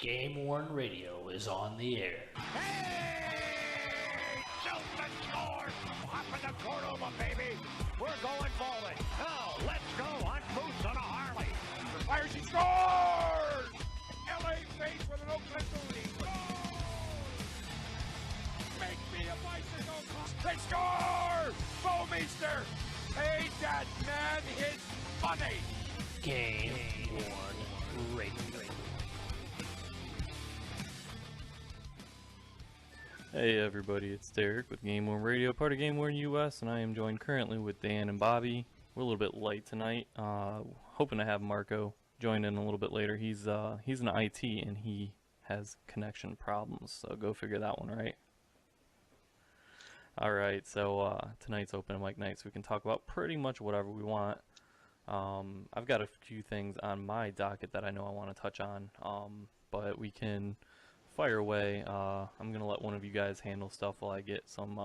GameWorn Radio is on the air. Hey! Shelton scores! Popping the Cordova, baby! We're going forward. Now, let's go on Moose on a Harley. Fires, he scores! LA face with an Oakland booty. Make me a bicycle. They score! Bowmeister paid that man his money. GameWorn Radio. Hey everybody, it's Derek with GameWorn Radio, part of GameWorn.us, and I am joined currently with Dan and Bobby. We're a little bit late tonight, hoping to have Marco join in a little bit later. He's in IT and he has connection problems, so go figure that one, right? Alright, so tonight's open mic night, so we can talk about pretty much whatever we want. I've got a few things on my docket that I know I want to touch on, but we can fire away. I'm gonna let one of you guys handle stuff while I get some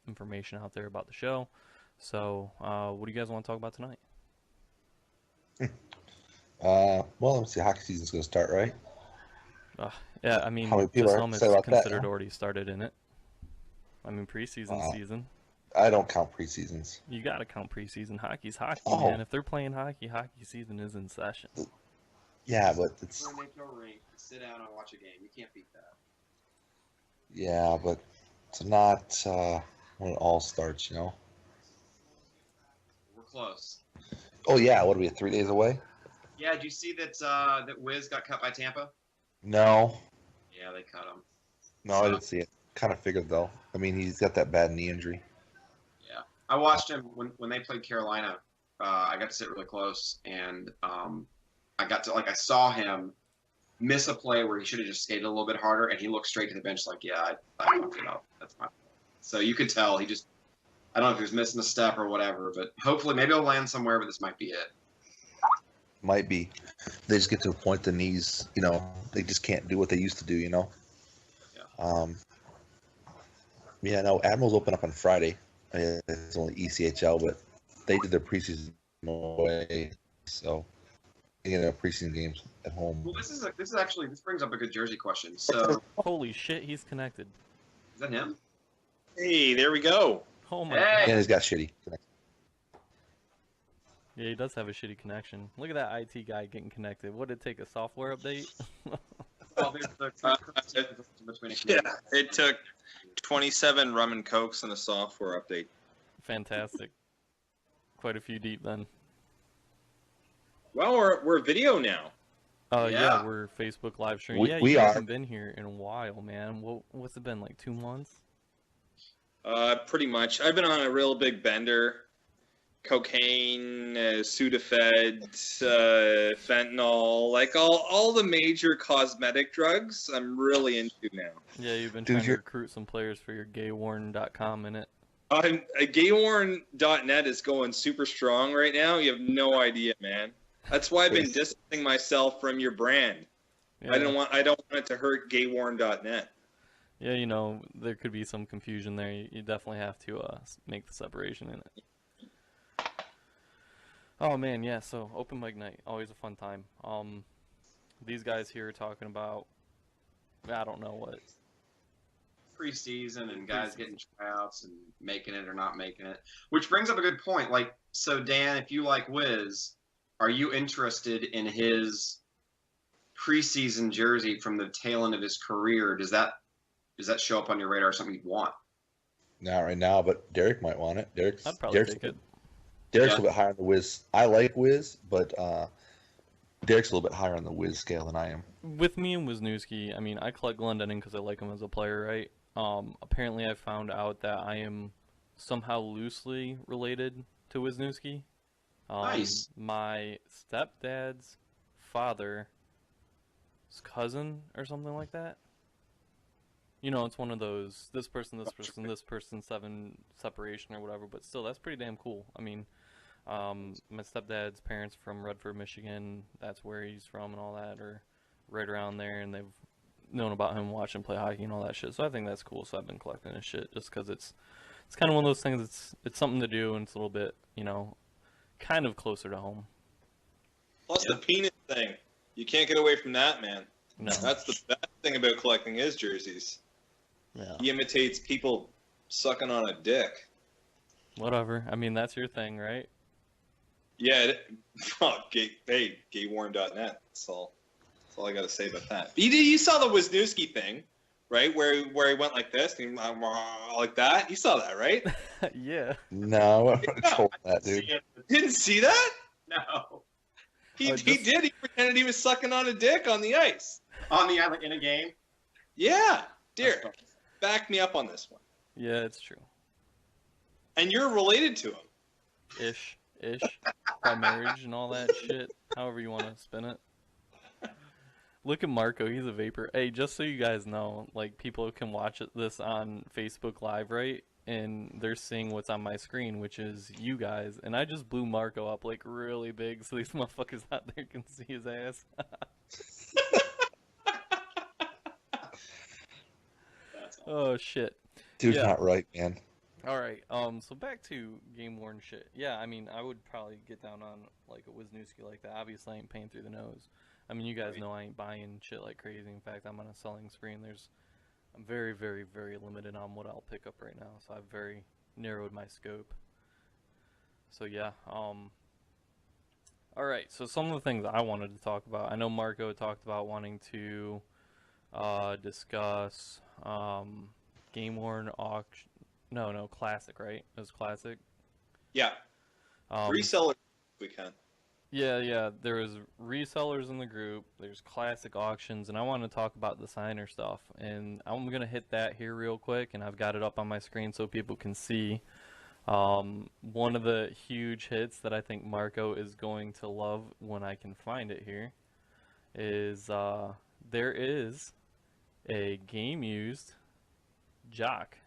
information out there about the show. So what do you guys want to talk about tonight? Well, let's see, hockey season's gonna start, right? Yeah, I mean, how many people some are is say about considered that, already started in it. I mean, preseason season. I don't count preseasons. You gotta count preseason. Hockey's hockey, Oh. man. If they're playing hockey, hockey season is in session. Yeah, but it's An NHL rink to sit down and watch a game. You can't beat that. yeah, but it's not when it all starts, you know. We're close. Oh yeah, what are we 3 days away? Yeah, did you see that that Wiz got cut by Tampa? No, Yeah, they cut him. no, I didn't see it. Kind of figured though. I mean, he's got that bad knee injury. Yeah, I watched him when they played Carolina. I got to sit really close, and I got to I saw him miss a play where he should have just skated a little bit harder, and he looked straight to the bench like, yeah, I fucked it up. That's my fault. So you could tell he just, I don't know if he was missing a step or whatever, but hopefully maybe he'll land somewhere, but this might be it. Might be. They just get to a point the knees, you know, they just can't do what they used to do, you know. Yeah. Yeah, no, Admirals open up on Friday. It's only ECHL, but they did their preseason away, so they get their preseason games at home. Well, this brings up a good jersey question. So, Holy shit, he's connected. is that him? Hey, there we go. Oh my Hey! And he's got shitty. Yeah, he does have a shitty connection. Look at that IT guy getting connected. What did it take, a software update? Well, there's the between a Yeah, it took 27 rum and cokes and a software update. Fantastic. Quite a few deep then. Well, we're video now. Yeah, Yeah. we're Facebook live streaming. Yeah, We you are. haven't been here in a while, man. What's it been, like 2 months? Pretty much. I've been on a real big bender. Cocaine, Sudafed, fentanyl, like all the major cosmetic drugs I'm really into now. Yeah, you've been Dude, trying to you're- recruit some players for your GameWorn.com in it. GameWorn.net is going super strong right now. You have no idea, man. That's why I've been distancing myself from your brand. Yeah. I don't want it to hurt GameWorn.net. Yeah, you know, there could be some confusion there. You definitely have to make the separation in it. Oh man, yeah, so open mic night, always a fun time. These guys here are talking about, I don't know what. preseason and guys getting tryouts and making it or not making it. Which brings up a good point. Like, so Dan, if you like Wiz, are you interested in his preseason jersey from the tail end of his career? Does that show up on your radar, something you'd want? Not right now, but Derek might want it. I'd probably Derek's take it. a Yeah. little bit higher on the Wiz. I like Wiz, but Derek's a little bit higher on the Wiz scale than I am. With me and Wisniewski, I mean, I collect Glendening because I like him as a player, right? Apparently I found out that I am somehow loosely related to Wisniewski. Nice. My stepdad's father's cousin or something like that. You know, it's one of those, this person, this person, 7 separation or whatever, but still, that's pretty damn cool. I mean, my stepdad's parents from Redford, Michigan, that's where he's from and all that, or right around there, and they've known about him, watching play hockey and all that shit, so I think that's cool. So I've been collecting his shit just because it's kind of one of those things, it's something to do, and it's a little bit, you know, kind of closer to home. Plus the penis thing. You can't get away from that, man. No. That's the best thing about collecting his jerseys. Yeah. He imitates people sucking on a dick. Whatever. I mean, that's your thing, right? Yeah. Hey, GameWorn.net. That's all I got to say about that. You saw the Wisniewski thing, right? Where he went like this, and like that. You saw that, right? Yeah. No, I wouldn't told that, dude. Didn't see that? No. He did. He pretended he was sucking on a dick on the ice. On the island in a game? Yeah. Derek, back me up on this one. Yeah, it's true. And you're related to him. Ish. By marriage and all that shit. However you want to spin it. Look at Marco. He's a vapor. Hey, just so you guys know, like, people can watch this on Facebook Live, right? And they're seeing what's on my screen, which is you guys. And I just blew Marco up, like, really big so these motherfuckers out there can see his ass. Oh, shit. Dude's Yeah. not right, man. All right. So back to game worn shit. Yeah, I mean, I would probably get down on like a Wisniewski like that. Obviously, I ain't paying through the nose. I mean, you guys know I ain't buying shit like crazy. In fact, I'm on a selling spree, and I'm very, very, very limited on what I'll pick up right now. So I've very narrowed my scope. So yeah. All right. So some of the things I wanted to talk about. I know Marco talked about wanting to discuss game worn auction. No, classic, right? It was classic. Yeah. Resellers, we can. Yeah. There's resellers in the group. There's classic auctions, and I want to talk about the Steiner stuff. And I'm gonna hit that here real quick, and I've got it up on my screen so people can see. One of the huge hits that I think Marco is going to love when I can find it here is there is a game used jock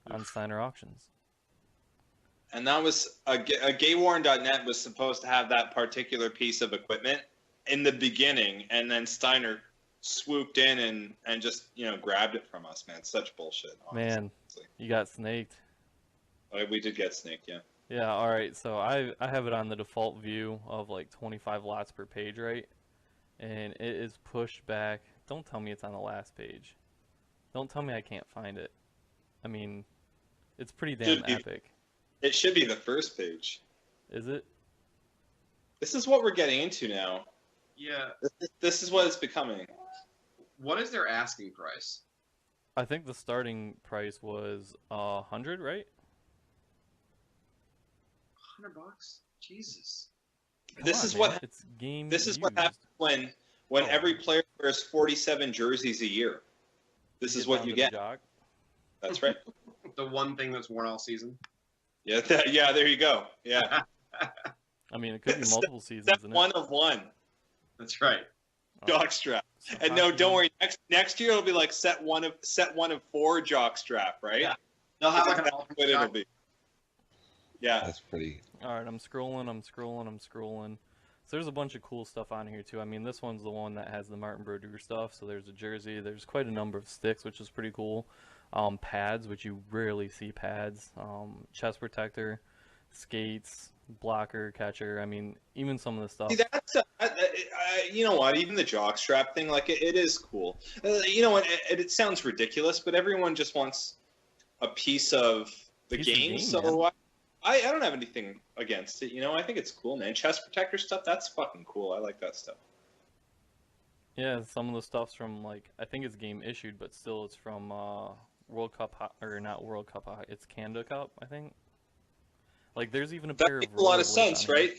on Steiner auctions. And that was GameWorn.net was supposed to have that particular piece of equipment in the beginning, and then Steiner swooped in and just grabbed it from us, man. Such bullshit. Honestly. Man, you got snaked. We did get snaked, yeah. Yeah, all right. So I have it on the default view of like 25 lots per page, right? And it is pushed back. Don't tell me it's on the last page. Don't tell me I can't find it. I mean, it's pretty damn epic. It should be the first page. Is it? This is what we're getting into now. Yeah. This is what it's becoming. What is their asking price? I think the starting price was 100, right? $100? Jesus. This is what happens when every player wears 47 jerseys a year. This is what you get. That's right. The one thing that's worn all season. Yeah, there you go. Yeah. I mean, it could be multiple seasons. That's one of one. That's right. Jockstrap. And no, don't worry. Next year it'll be like set one of 4 jockstrap, right? Yeah. They'll have like what it'll be. Yeah. That's pretty. All right, I'm scrolling. So there's a bunch of cool stuff on here too. I mean, this one's the one that has the Martin Brodeur stuff. So there's a jersey. There's quite a number of sticks, which is pretty cool. Pads, which you rarely see pads. Chest protector, skates, blocker, catcher. I mean, even some of the stuff. See, that's you know what? Even the jockstrap thing, like it is cool. You know what? It sounds ridiculous, but everyone just wants a piece of the game. So I don't have anything against it. I think it's cool, man. Chest protector stuff, that's fucking cool. I like that stuff. Yeah, some of the stuff's from like I think it's game issued, but still it's from World Cup or not World Cup. It's Canada Cup, I think. Like there's even a pair of. That makes a lot of sense, right?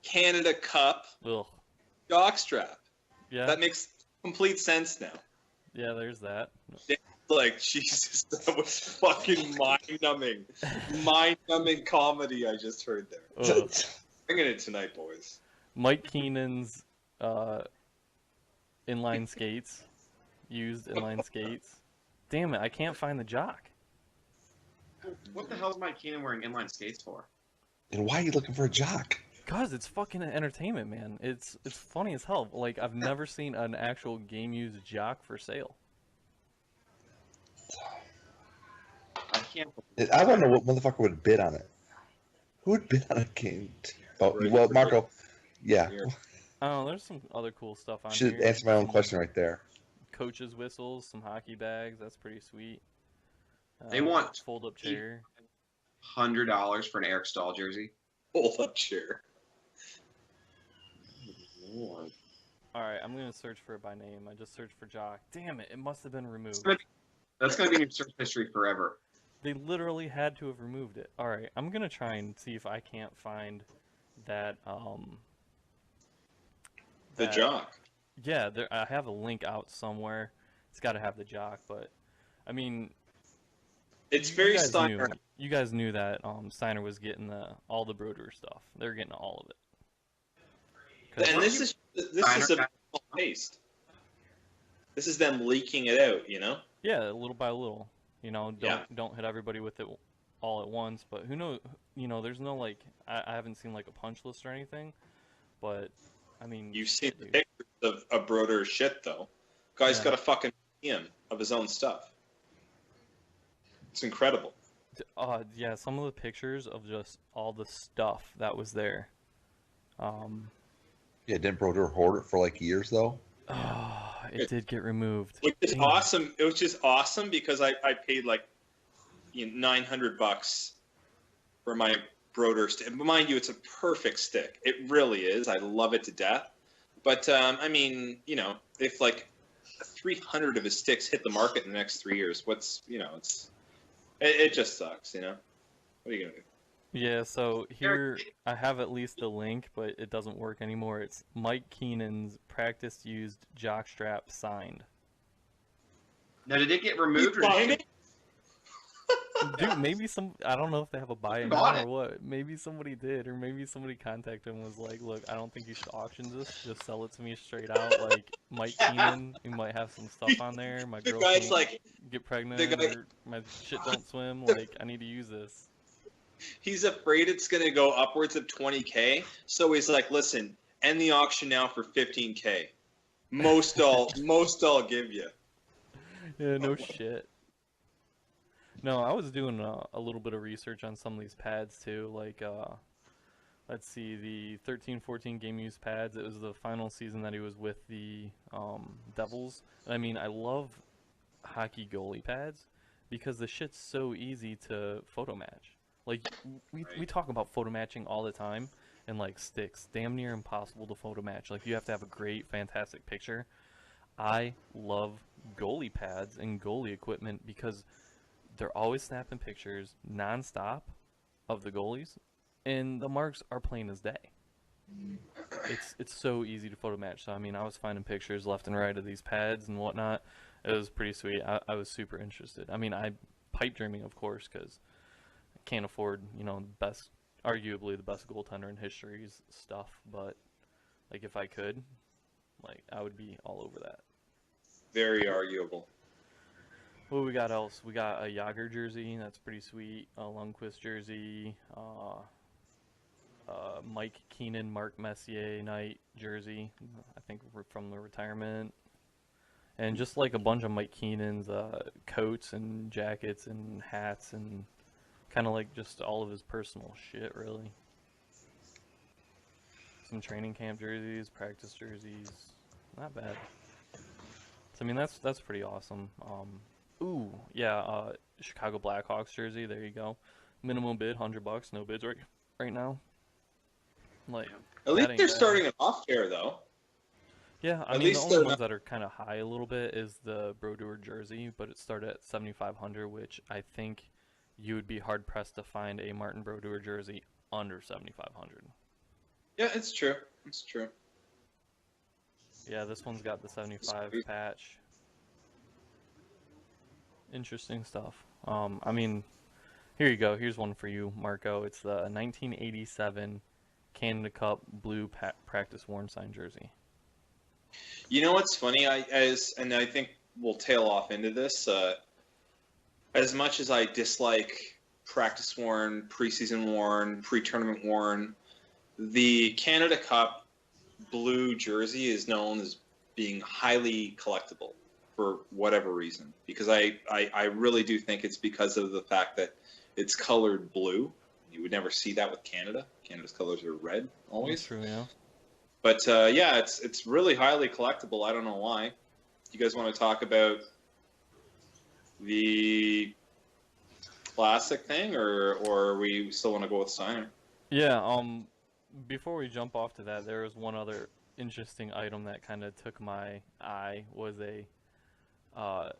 Canada Cup. Ugh. Jockstrap. Yeah. That makes complete sense now. Yeah, there's that. Like, Jesus, that was fucking mind-numbing. Mind-numbing comedy I just heard there. Bringing it tonight, boys. Mike Keenan's inline skates. Used inline skates. Damn it, I can't find the jock. What the hell is Mike Keenan wearing inline skates for? And why are you looking for a jock? Cause it's fucking entertainment, man. It's funny as hell. Like, I've never seen an actual game-used jock for sale. I don't know what motherfucker would bid on it. Who would bid on a game? Well, Marco, yeah. Oh, there's some other cool stuff on Should here. answer my own Some question right there. Coaches' whistles, some hockey bags. That's pretty sweet. They want fold-up chair. $100 for an Eric Stahl jersey. Hold up, chair. Lord. All right, I'm gonna search for it by name. I just searched for Jock. Damn it! It must have been removed. That's gonna be in your search history forever. They literally had to have removed it. All right, I'm gonna try and see if I can't find that. The Jock. Yeah, I have a link out somewhere. It's got to have the Jock, but I mean, It's very Steiner. You guys knew that Steiner was getting all the Brodeur stuff. They're getting all of it. And this is a paste. This is them leaking it out, you know? Yeah, little by little. You know, don't hit everybody with it all at once. But who knows? You know, there's no like I haven't seen like a punch list or anything. But I mean, You've seen the pictures of Brodeur's shit, though. Guy's got a fucking museum of his own stuff. It's incredible. Yeah, some of the pictures of just all the stuff that was there. Yeah, didn't Brodeur hoard it for like years though? Oh, it did get removed. Which is awesome. It was just awesome because I paid like $900 for my Brodeur stick. Mind you, it's a perfect stick. It really is. I love it to death. But I mean, you know, if like 300 of his sticks hit the market in the next 3 years, it just sucks, you know. What are you gonna do? Yeah, so here I have at least a link, but it doesn't work anymore. It's Mike Keenan's practice-used jockstrap signed. Now, did it get removed? Or did it? Dude, maybe I don't know if they have a buy-in or what. Maybe somebody did, or maybe somebody contacted him and was like, look, I don't think you should auction this. Just sell it to me straight out. Like, Mike Keenan, you might have some stuff on there. My girl guy's like, get pregnant, or my shit don't swim. Like, I need to use this. He's afraid it's going to go upwards of 20K, so he's like, listen, end the auction now for 15K. Most I'll give you. Yeah, no shit. No, I was doing a little bit of research on some of these pads too. Like, let's see, the 13-14 game use pads. It was the final season that he was with the Devils. And I mean, I love hockey goalie pads because the shit's so easy to photo match. Like, we talk about photo matching all the time, and like sticks, damn near impossible to photo match. Like, you have to have a great, fantastic picture. I love goalie pads and goalie equipment because they're always snapping pictures nonstop of the goalies, and the marks are plain as day. It's so easy to photo match. So I mean, I was finding pictures left and right of these pads and whatnot. It was pretty sweet. I was super interested. I mean, I pipe dreaming, of course, because I can't afford, you know, arguably the best goaltender in history's stuff. But like, if I could, like, I would be all over that. Very arguable. What we got else? We got a Yager jersey. That's pretty sweet. A Lundqvist jersey. Mike Keenan, Mark Messier night jersey. I think from the retirement. And just like a bunch of Mike Keenan's coats and jackets and hats and kind of like just all of his personal shit, really. Some training camp jerseys, practice jerseys. Not bad. So I mean, that's pretty awesome. Ooh, yeah, Chicago Blackhawks jersey. There you go. Minimum bid, $100. No bids right now. Like, at least they're starting it off there, though. Yeah, I mean, the only ones that are kind of high a little bit is the Brodeur jersey, but it started at $7,500, which I think you would be hard pressed to find a Martin Brodeur jersey under $7,500. Yeah, it's true. It's true. Yeah, this one's got the 75 patch. Interesting stuff. I mean, here you go. Here's one for you, Marco. It's the 1987 Canada Cup blue practice worn signed jersey. You know what's funny? I think we'll tail off into this. As much as I dislike practice worn, preseason worn, pre-tournament worn, the Canada Cup blue jersey is known as being highly collectible for whatever reason. Because I really do think it's because of the fact that it's colored blue. You would never see that with Canada. Canada's colors are red always. That's true, yeah. But yeah, it's really highly collectible. I don't know why. You guys want to talk about the classic thing, or we still want to go with Steiner? Yeah. Before we jump off to that, there was one other interesting item that kind of took my eye. Was a I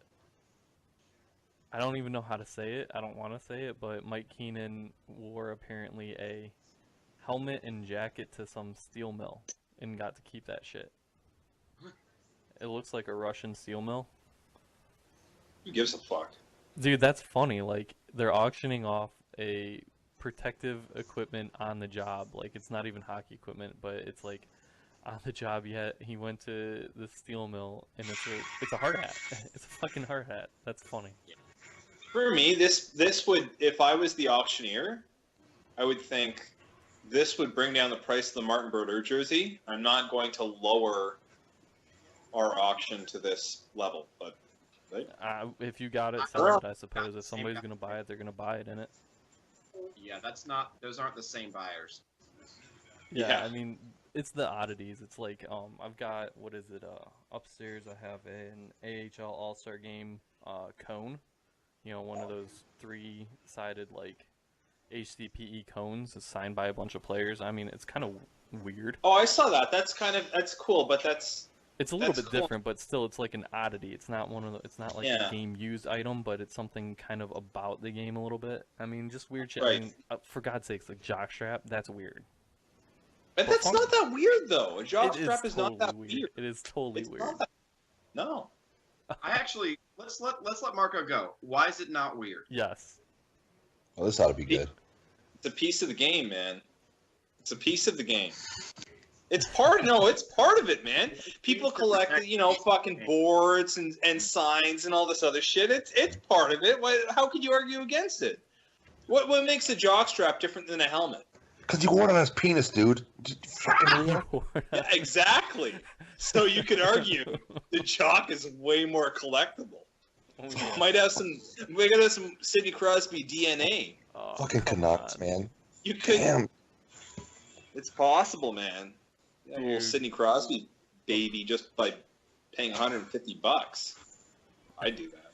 don't even know how to say it. I don't want to say it, but Mike Keenan wore apparently a helmet and jacket to some steel mill and got to keep that shit. It looks like a Russian steel mill. Who gives a fuck? Dude, that's funny. Like, they're auctioning off a protective equipment on the job. Like, it's not even hockey equipment, but it's like on the job. He went to the steel mill, and it's a hard hat. It's a fucking hard hat. That's funny. For me, this would, if I was the auctioneer, I would think this would bring down the price of the Martin Brodeur jersey. I'm not going to lower our auction to this level, but right? If you got it, sell it, I suppose. If somebody's going to buy it, they're going to buy it in it. Yeah, those aren't the same buyers. Yeah, I mean, it's the oddities. It's like, I've got, what is it, upstairs I have an AHL All-Star Game cone. You know, one of those 3-sided, like, HDPE cones is signed by a bunch of players. I mean, it's kind of weird. Oh, I saw that. That's cool, but it's a little bit different, but still, it's like an oddity. It's not it's not like a game used item, but it's something kind of about the game a little bit. I mean, just weird shit. Right. I mean, for God's sakes, like jockstrap, that's weird. But that's not that weird though. A jockstrap is not that weird. It is totally weird. No. I actually let's let Marco go. Why is it not weird? Yes. Well, this ought to be good. It's a piece of the game, man. It's a piece of the game. It's part of it, man. People collect, fucking boards and signs and all this other shit. It's part of it. How could you argue against it? What makes a jockstrap different than a helmet? Because you wore it on his penis, dude. Yeah, exactly. So you could argue the jock is way more collectible. Oh, yeah. We gotta have some Sidney Crosby DNA. Oh, Fucking Canucks, man. You could. Damn. It's possible, man. Yeah, a little Dude. Sidney Crosby baby just by paying $150. I'd do that.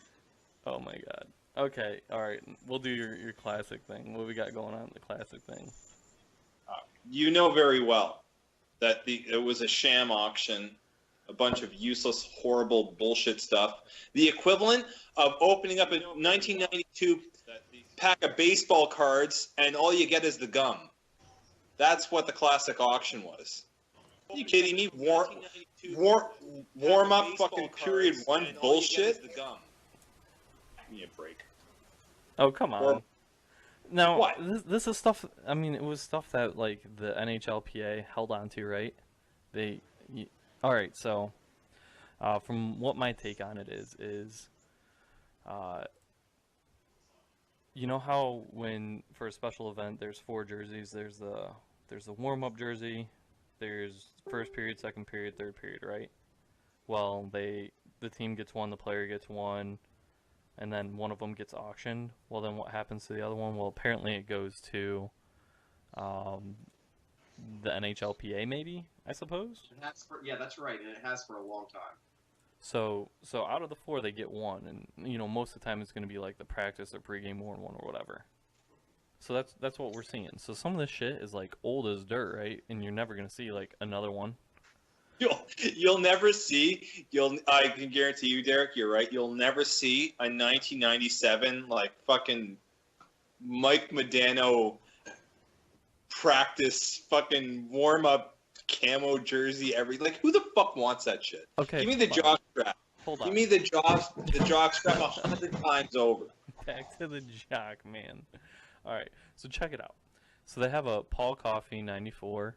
Oh my god. Okay, alright. We'll do your classic thing. What we got going on in the classic thing? You know very well that it was a sham auction, a bunch of useless, horrible bullshit stuff. The equivalent of opening up a 1992 pack of baseball cards and all you get is the gum. That's what the classic auction was. Are you kidding me? Warm up fucking period 1 bullshit? Give me a break. Oh, come on. Now, What? this is stuff, I mean, it was stuff that, like, the NHLPA held on to, right? Alright, so, from what my take on it is, you know how when, for a special event, there's 4 jerseys, there's the warm-up jersey, there's first period, second period, third period, right? Well, the team gets one, the player gets one, and then one of them gets auctioned. Well, then what happens to the other one? Well, apparently it goes to the NHLPA, maybe, I suppose? That's right, and it has for a long time. So out of the 4, they get one, and, most of the time it's going to be like the practice or pregame worn one or whatever. So that's what we're seeing. So some of this shit is, like, old as dirt, right? And you're never going to see, like, another one. You'll never see. I can guarantee you, Derek. You're right. You'll never see a 1997 like fucking Mike Modano practice fucking warm up camo jersey. Who the fuck wants that shit? Okay. Give me the jock strap. Hold on. Give me the jock strap 100 times over. Back to the jock, man. All right. So check it out. So they have a Paul Coffey 94.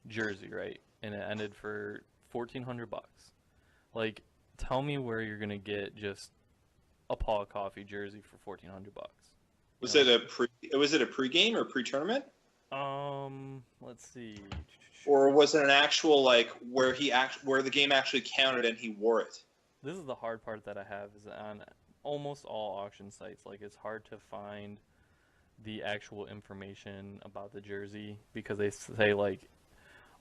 Jersey, right? And it ended for $1,400. Like, tell me where you're gonna get just a Paul Coffey jersey for $1,400. Was it a pregame or pre-tournament? Let's see. Or was it an actual where the game actually counted and he wore it? This is the hard part that I have is on almost all auction sites. Like, it's hard to find the actual information about the jersey, because they say like,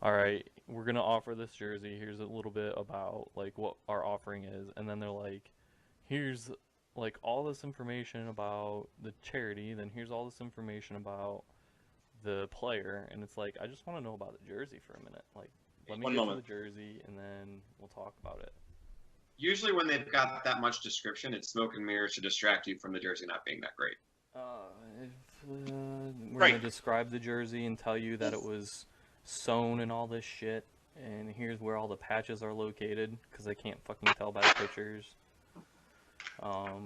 all right, we're gonna offer this jersey. Here's a little bit about like what our offering is, and then they're like, here's like all this information about the charity. Then here's all this information about the player, and it's like, I just want to know about the jersey for a minute. Like, let me get to the jersey, and then we'll talk about it. Usually when they've got that much description, it's smoke and mirrors to distract you from the jersey not being that great. We're gonna describe the jersey and tell you that it was sewn and all this shit, and here's where all the patches are located, because I can't fucking tell by the pictures. All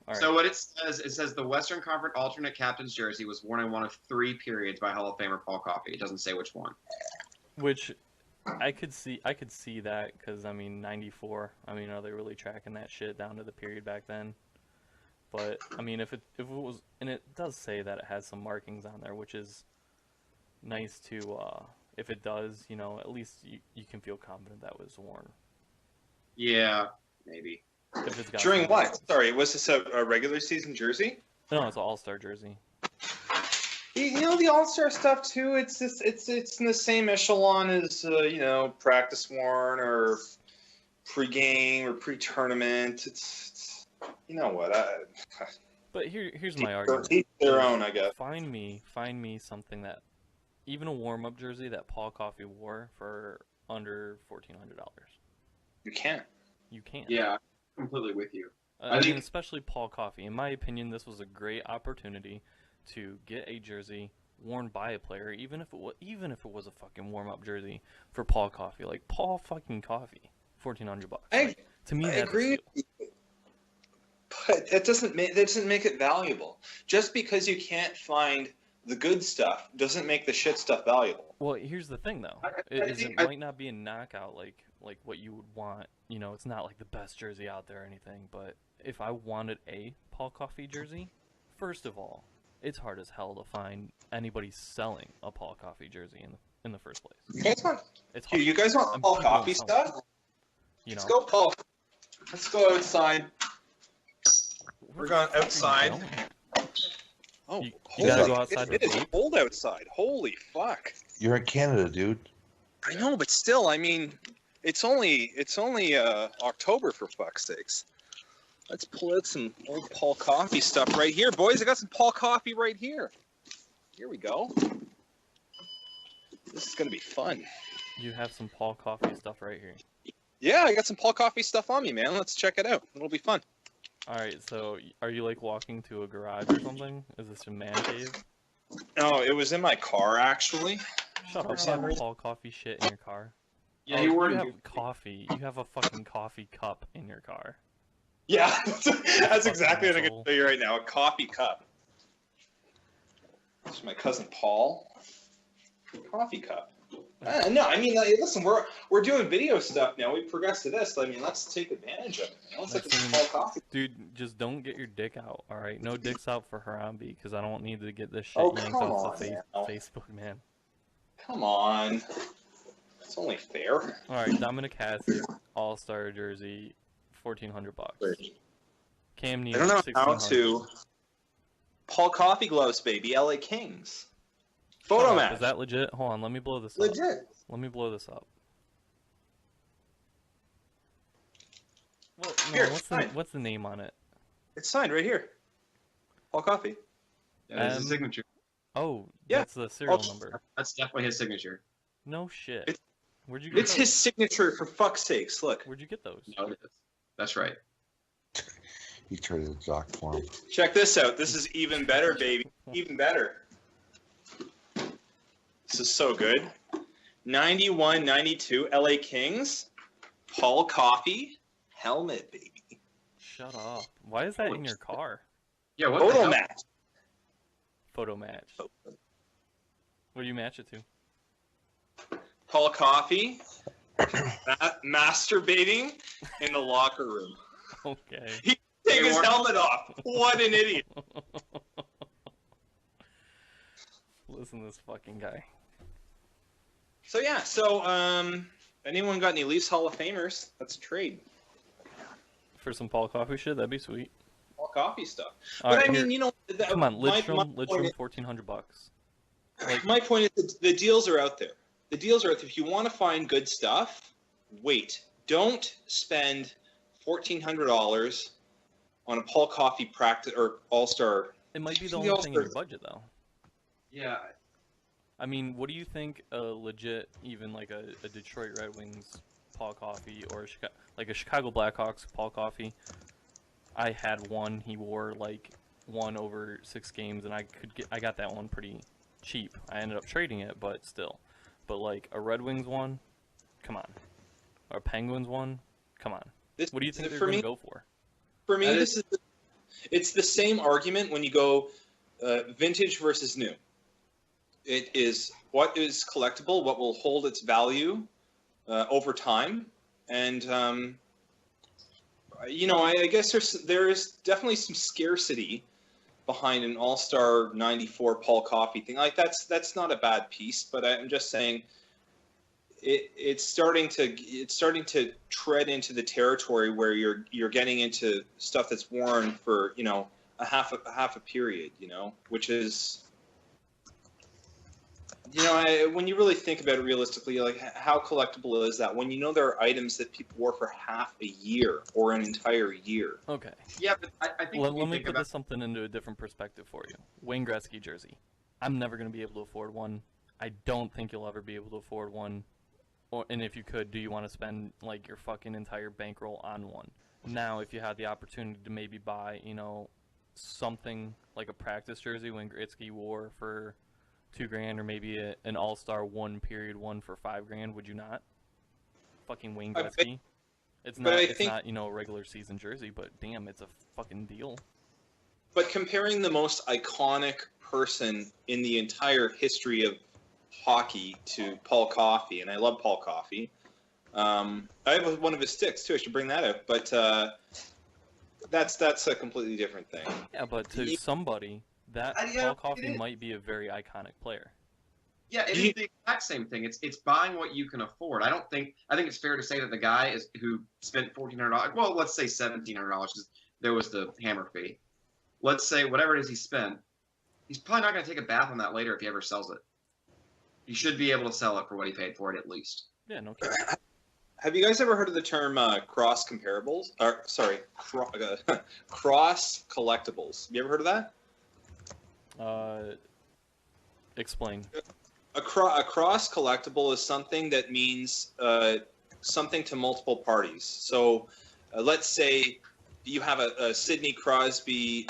right. So what it says the Western Conference alternate captain's jersey was worn in one of 3 periods by Hall of Famer Paul Coffey. It doesn't say which one. Which I could see that, because I mean, 94. I mean, are they really tracking that shit down to the period back then? But I mean, if it was, and it does say that it has some markings on there, which is nice to, if it does, you know, at least you can feel confident that was worn. Yeah, maybe. If it's got During what? Markings. Sorry, was this a regular season jersey? No, it's an all-star jersey. You know, the all-star stuff too. It's in the same echelon as you know, practice worn or pre-game or pre-tournament. It's you know what? But here's my argument. Each their own, I guess. Find me something that, even a warm-up jersey that Paul Coffey wore for under $1,400. You can't. You can't. Yeah, completely with you. I mean, especially Paul Coffey. In my opinion, this was a great opportunity to get a jersey worn by a player, even if it was a fucking warm-up jersey for Paul Coffey. Like, Paul fucking Coffey, $1,400. Like, to me, I that's agree. But that doesn't make it valuable. Just because you can't find the good stuff doesn't make the shit stuff valuable. Well, here's the thing, though. It might not be a knockout like what you would want. You know, it's not like the best jersey out there or anything. But if I wanted a Paul Coffey jersey, first of all, it's hard as hell to find anybody selling a Paul Coffey jersey in the first place. You guys want Paul Coffey stuff? You know? Let's go, Paul. Let's go outside. We're going outside. Oh, you gotta go outside. It is cold outside. Holy fuck! You're in Canada, dude. I know, but still, I mean, it's only October, for fuck's sakes. Let's pull out some old Paul Coffey stuff right here, boys. I got some Paul Coffey right here. Here we go. This is gonna be fun. You have some Paul Coffey stuff right here. Yeah, I got some Paul Coffey stuff on me, man. Let's check it out. It'll be fun. All right, so are you like walking to a garage or something? Is this a man cave? No, it was in my car actually. Shut up! You have Paul Coffey shit in your car. Yeah, you have coffee. You have a fucking coffee cup in your car. Yeah, that's exactly what I'm going to tell you right now. A coffee cup. This is my cousin Paul. Coffee cup. No, I mean, listen, we're doing video stuff now. We progressed to this. I mean, let's take advantage of it. Let's take some Paul Coffey. Dude, just don't get your dick out, all right? No dicks out for Harambe, because I don't need to get this shit Oh, yanked come off on, Facebook, man. Come on. It's only fair. All right, Dominic Hasek, All-Star jersey, $1,400. Cam Newton, I don't know how $1,600. to. Paul Coffey gloves, baby. LA Kings. Photo match. Is that legit? Hold on, let me blow this up. Legit. Let me blow this up. Well, no, Here, what's the name on it? It's signed right here. Paul Coffey. Yeah, that's his signature. Oh, Yeah. that's the serial number. That's definitely his signature. No shit. It's- Where'd you get It's those? his signature, for fuck's sakes. Look. Where'd you get those? No, it is. That's right. He traded a jock for him. Check this out. This is even better, baby. Even better. This is so good. 91-92 LA Kings. Paul Coffey. Helmet, baby. Shut up. Why is that in your car? Yeah, what the Photo hell? match. Photo match. What do you match it to? Paul Coffey. Masturbating in the locker room. Okay. Take his helmet off. What an idiot. Listen to this fucking guy. So yeah, anyone got any Leafs Hall of Famers? That's a trade. For some Paul Coffey shit, that'd be sweet. Paul Coffey stuff. All But right, I mean, here. you know, Come on, my Lidstrom, point is- $1,400. Like, My point is that the deals are out there. The deals are out there. If you want to find good stuff, wait. Don't spend $1,400 on a Paul Coffey practice or All-Star. it might be the The only thing in your All-Star- budget, though. Yeah. I mean, what do you think a legit, even like a Detroit Red Wings Paul Coffey or a Chicago Blackhawks Paul Coffey? I had one. He wore like one over 6 games, and I got that one pretty cheap. I ended up trading it, but still. But like a Red Wings one, come on. Or a Penguins one, come on. What do you think they're going to go for? For me, it's the same argument when you go vintage versus new. It is what is collectible, what will hold its value over time, and I guess there is definitely some scarcity behind an All-Star '94 Paul Coffey thing. Like that's not a bad piece, but I'm just saying it's starting to tread into the territory where you're getting into stuff that's worn for a half a period, which is. When you really think about it realistically, like how collectible is that? When there are items that people wore for half a year or an entire year. Okay. Yeah, but I think Let me put something into a different perspective for you. Wayne Gretzky jersey. I'm never going to be able to afford one. I don't think you'll ever be able to afford one. And if you could, do you want to spend like your fucking entire bankroll on one? Now, if you had the opportunity to maybe buy, something like a practice jersey Wayne Gretzky wore for $2,000, or maybe an All-Star one for $5,000, would you not? Fucking Wayne Gretzky. It's not a regular season jersey, but damn, it's a fucking deal. But comparing the most iconic person in the entire history of hockey to Paul Coffey, and I love Paul Coffey. I have one of his sticks too. I should bring that up, but that's a completely different thing. Yeah, but to somebody. Paul Coffey might be a very iconic player. Yeah, it's the exact same thing. It's buying what you can afford. I think it's fair to say that the guy who spent $1,400. Well, let's say $1,700 because there was the hammer fee. Let's say whatever it is he spent. He's probably not going to take a bath on that later if he ever sells it. He should be able to sell it for what he paid for it at least. Yeah, no kidding. Have you guys ever heard of the term cross comparables? Cross collectibles. Have you ever heard of that? Explain. A cross collectible is something that means something to multiple parties. So let's say you have a Sidney Crosby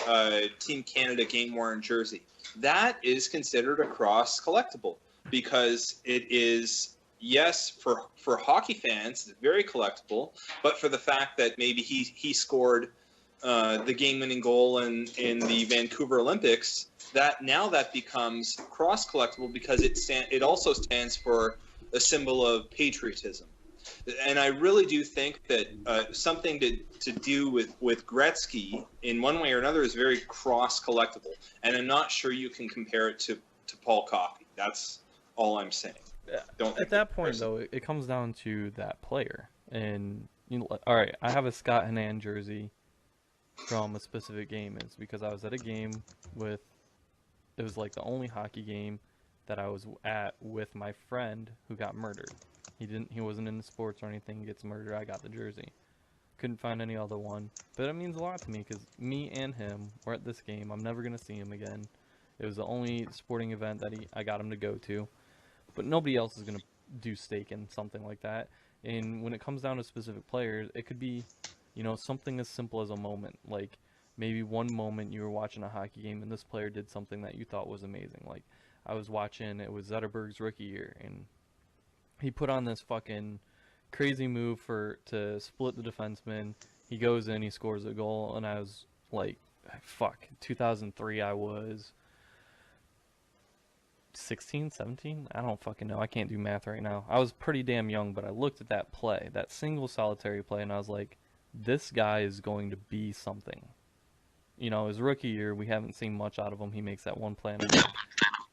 Team Canada GameWorn jersey. That is considered a cross collectible because it is, yes, for hockey fans, it's very collectible, but for the fact that maybe he scored the game-winning goal in the Vancouver Olympics, that becomes cross-collectible because it also stands for a symbol of patriotism. And I really do think that something to do with Gretzky in one way or another is very cross-collectible. And I'm not sure you can compare it to Paul Coffey. That's all I'm saying. At that point, though, it comes down to that player. And, all right, I have a Scott Henan jersey from a specific game. It's because I was at a game it was like the only hockey game that I was at with my friend who got murdered. He wasn't into sports or anything. He gets murdered. I got the jersey. Couldn't find any other one. But it means a lot to me because me and him were at this game. I'm never going to see him again. It was the only sporting event that I got him to go to. But nobody else is going to do stake in something like that. And when it comes down to specific players, it could be, something as simple as a moment. Like, maybe one moment you were watching a hockey game and this player did something that you thought was amazing. Like, I was watching, it was Zetterberg's rookie year, and he put on this fucking crazy move to split the defenseman. He goes in, he scores a goal, and I was like, 2003, I was 16, 17? I don't fucking know. I can't do math right now. I was pretty damn young, but I looked at that play, that single solitary play, and I was like, this guy is going to be something. His rookie year, we haven't seen much out of him. He makes that one play, and I'm like,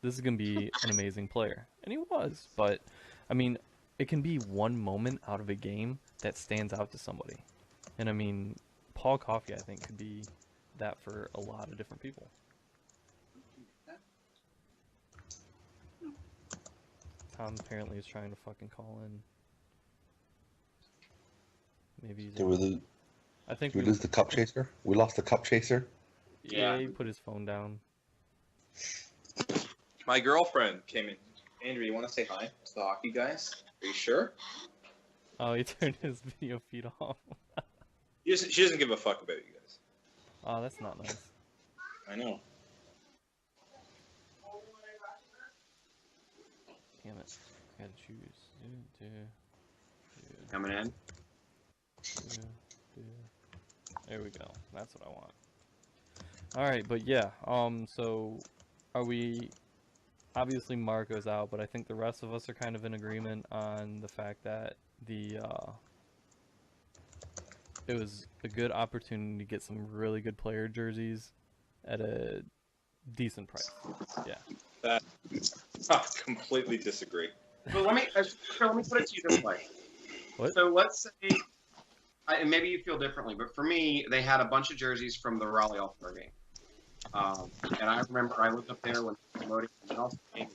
this is going to be an amazing player. And he was. But, I mean, it can be one moment out of a game that stands out to somebody. And, I mean, Paul Coffey, I think, could be that for a lot of different people. Tom apparently is trying to fucking call in. Maybe he's. Did we lose? I think Did we lose the cup chaser? We lost the cup chaser. Yeah, Yeah. he put his phone down. My girlfriend came in. Andrew, you want to say hi to the hockey guys? Are you sure? Oh, he turned his video feed off. She doesn't give a fuck about you guys. Oh, that's not nice. I know. Damn it. I gotta choose. Coming in. There we go. That's what I want. Alright, but yeah, so are we obviously Marco's out, but I think the rest of us are kind of in agreement on the fact that it was a good opportunity to get some really good player jerseys at a decent price. Yeah. I completely disagree. Well, let me put it to you this way. What? So let's say, and maybe you feel differently, but for me, they had a bunch of jerseys from the Raleigh All-Star game. And I remember I looked up there when promoting the All-Star game.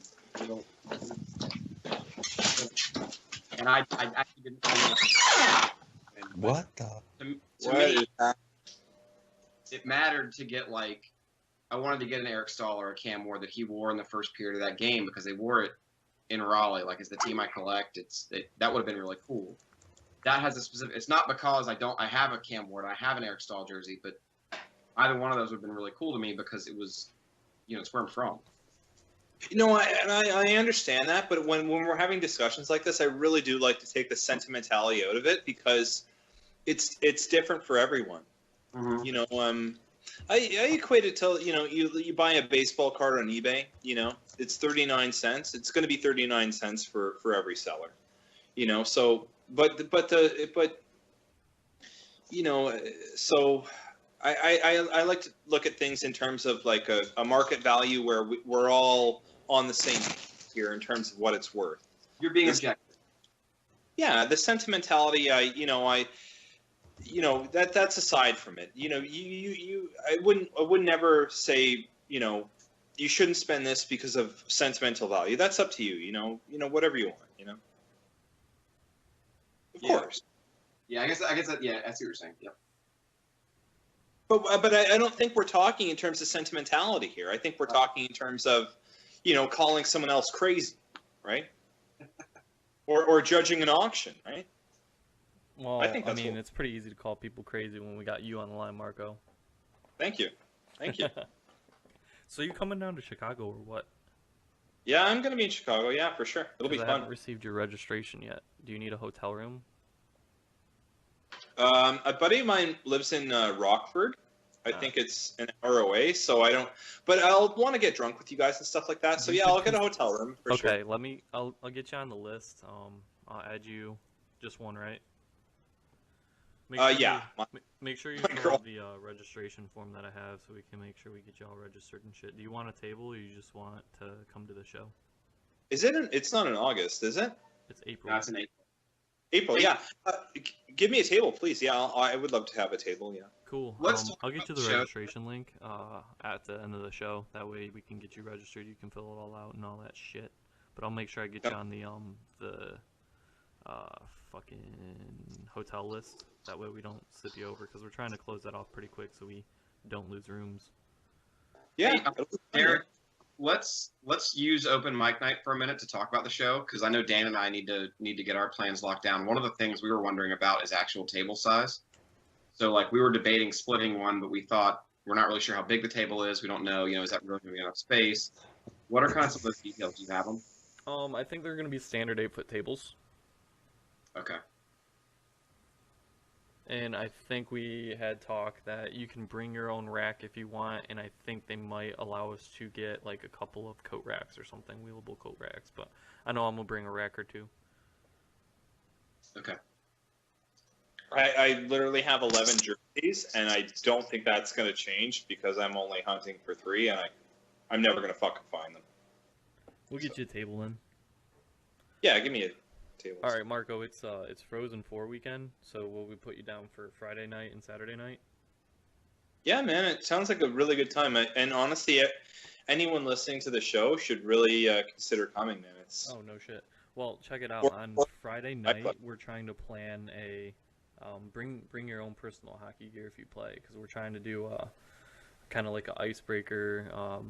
And I actually didn't know What the? To me, it mattered to get, like, I wanted to get an Eric Stahl or a Cam Ward that he wore in the first period of that game because they wore it in Raleigh. Like, as the team I collect, that would have been really cool. That has a specific. It's not because I have a Cam Ward, I have an Eric Stahl jersey, but either one of those would have been really cool to me because it was, it's where I'm from. I understand that, but when we're having discussions like this, I really do like to take the sentimentality out of it because it's different for everyone. Mm-hmm. I equate it to, you buy a baseball card on eBay, it's 39 cents. It's going to be 39 cents for every seller, so, so I like to look at things in terms of like a market value where we're all on the same here in terms of what it's worth. You're being objective. Yeah, the sentimentality, that's aside from it. I would never say, you shouldn't spend this because of sentimental value. That's up to you, whatever you want, Of course. Yeah, I guess that, yeah, I see what you're saying. Yep. But I don't think we're talking in terms of sentimentality here. I think we're talking in terms of, calling someone else crazy, right? or judging an auction, right? Well, I think it's pretty easy to call people crazy when we got you on the line, Marco. Thank you. So you coming down to Chicago or what? Yeah, I'm going to be in Chicago. Yeah, for sure. It'll be fun. I haven't received your registration yet. Do you need a hotel room? A buddy of mine lives in Rockford. I think it's an hour away, so I don't. But I'll want to get drunk with you guys and stuff like that. So yeah, I'll get a hotel room for sure. Okay, I'll get you on the list. I'll add you. Just one, right? Yeah. Make sure you fill out the registration form that I have, so we can make sure we get you all registered and shit. Do you want a table, or you just want to come to the show? Is it? It's not in August, is it? It's April. No, it's in April. April, yeah. Give me a table, please. Yeah, I would love to have a table. Yeah. Cool. I'll get you the registration link at the end of the show. That way we can get you registered. You can fill it all out and all that shit. But I'll make sure I get you on the fucking hotel list. That way we don't slip you over, because we're trying to close that off pretty quick so we don't lose rooms. Yeah. Eric, let's use open mic night for a minute to talk about the show, because I know Dan and I need to get our plans locked down. One of the things we were wondering about is actual table size. So like we were debating splitting one, but we thought we're not really sure how big the table is. We don't know, is that really going to be enough space? What are kind of some of those details? Do you have them? I think they're going to be standard 8-foot tables. Okay. And I think we had talk that you can bring your own rack if you want, and I think they might allow us to get like a couple of coat racks or something, wheelable coat racks, but I know I'm going to bring a rack or two. Okay. I literally have 11 jerseys, and I don't think that's going to change because I'm only hunting for 3, and I'm never going to fucking find them. We'll get you a table then. Yeah, give me a table. All right, Marco, it's Frozen 4 weekend, so will we put you down for Friday night and Saturday night? Yeah, man, it sounds like a really good time. And honestly, anyone listening to the show should really consider coming, man. Oh, no shit. Well, check it out. On Friday night, we're trying to plan a bring your own personal hockey gear if you play, because we're trying to do kind of like an icebreaker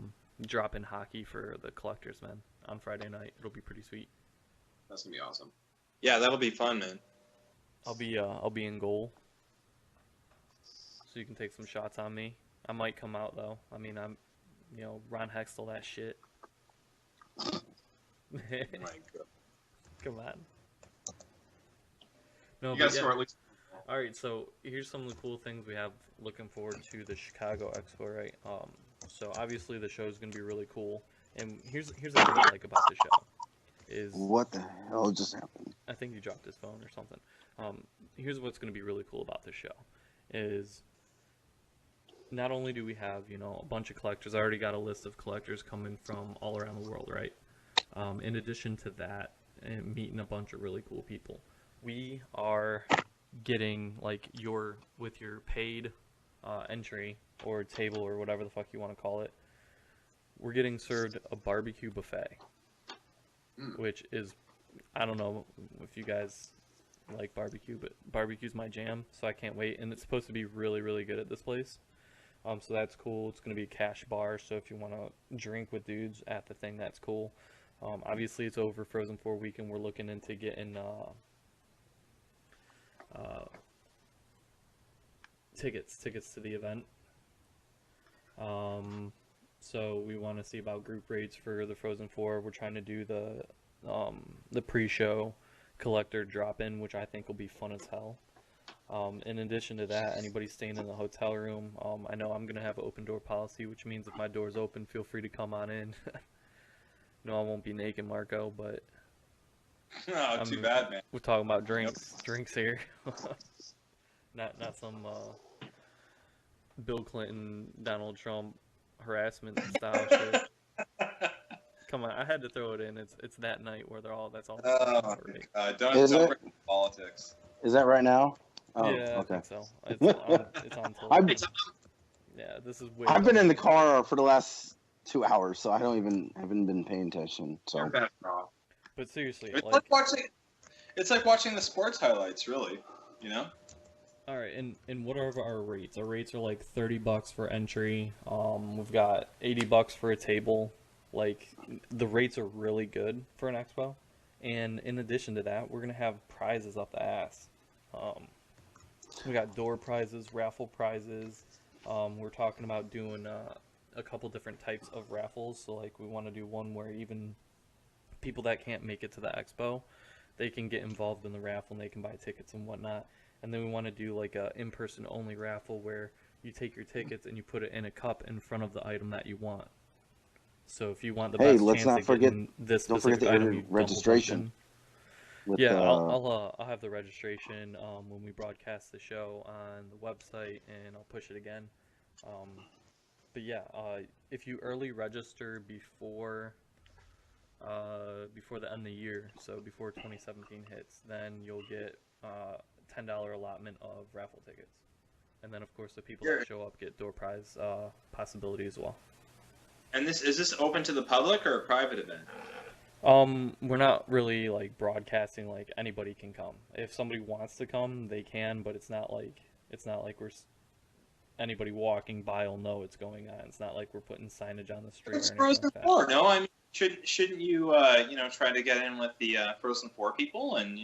drop in hockey for the collectors, man. On Friday night, it'll be pretty sweet. That's gonna be awesome. Yeah, that'll be fun, man. I'll be in goal, so you can take some shots on me. I might come out though. I mean, I'm, Ron Hextall that shit. Oh my God. Come on. No, You guys score at least. All right, so here's some of the cool things we have looking forward to the Chicago Expo, right? So obviously the show is going to be really cool, and here's the thing I like about the show is what the hell just happened? I think you dropped his phone or something. Here's what's going to be really cool about this show is not only do we have a bunch of collectors. I already got a list of collectors coming from all around the world, right? In addition to that, and meeting a bunch of really cool people, we are getting with your paid entry or table or whatever the fuck you want to call it, we're getting served a barbecue buffet, which is, I don't know if you guys like barbecue, but barbecue's my jam, so I can't wait. And it's supposed to be really, really good at this place. So that's cool. It's going to be a cash bar, so if you want to drink with dudes at the thing, that's cool. Obviously, it's over Frozen 4 weekend. We're looking into getting tickets to the event. So we want to see about group rates for the Frozen 4. We're trying to do the pre-show collector drop-in, which I think will be fun as hell. In addition to that, anybody staying in the hotel room, I know I'm going to have an open door policy, which means if my door's open, feel free to come on in. No, I won't be naked, Marco, but... Oh, too bad, man. We're talking about drinks here. not some Bill Clinton, Donald Trump harassment style shit. Come on, I had to throw it in. It's that night where that's all. Don't bring politics. Is that right now? Oh, yeah, okay. I think so. It's on till. Yeah, this is way. I've been in the car for the last 2 hours, so I haven't been paying attention. So. But seriously, it's like watching the sports highlights, really. All right, and what are our rates? Our rates are like $30 for entry. We've got $80 for a table. Like, the rates are really good for an expo. And in addition to that, we're gonna have prizes up the ass. We got door prizes, raffle prizes. We're talking about doing a couple different types of raffles. So like, we want to do one where even people that can't make it to the expo, they can get involved in the raffle and they can buy tickets and whatnot. And then we want to do like a in-person only raffle where you take your tickets and you put it in a cup in front of the item that you want. So if you want the best chance of getting this specific item, you registration. Yeah, I'll have the registration when we broadcast the show on the website, and I'll push it again. But yeah, if you early register before the end of the year, so before 2017 hits, then you'll get $10 allotment of raffle tickets. And then, of course, the people that show up get door prize possibility as well. And is this open to the public or a private event? We're not really like broadcasting like anybody can come. If somebody wants to come, they can, but it's not like anybody walking by will know it's going on. It's not like we're putting signage on the street. It's or Frozen like that. 4, no? I mean, shouldn't you try to get in with the Frozen 4 people and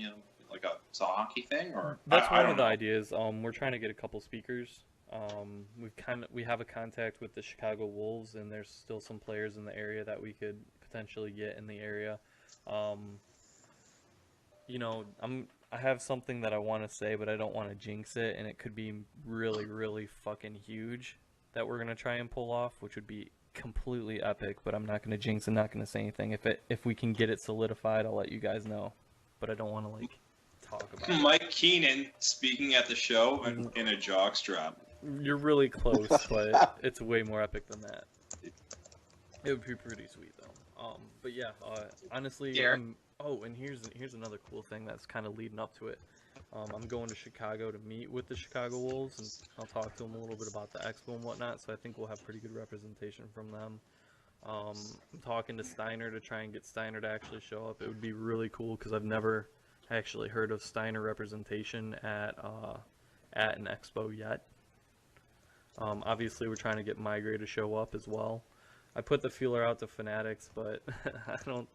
like a hockey thing? Or that's one of the ideas. We're trying to get a couple speakers. We have a contact with the Chicago Wolves, and there's still some players in the area that we could potentially get in the area. I have something that I want to say, but I don't want to jinx it, and it could be really, really fucking huge that we're gonna try and pull off, which would be completely epic. But I'm not gonna jinx and not gonna say anything. If we can get it solidified, I'll let you guys know. But I don't want to talk about it. Mike Keenan speaking at the show in a jockstrap. You're really close, but it's way more epic than that. It would be pretty sweet though. But yeah, honestly, and here's another cool thing that's kind of leading up to it. I'm going to Chicago to meet with the Chicago Wolves, and I'll talk to them a little bit about the expo and whatnot. So I think we'll have pretty good representation from them. I'm talking to Steiner to try and get Steiner to actually show up. It would be really cool because I've never actually heard of Steiner representation at an expo yet. Obviously, we're trying to get Migrate to show up as well. I put the feeler out to Fanatics, but I don't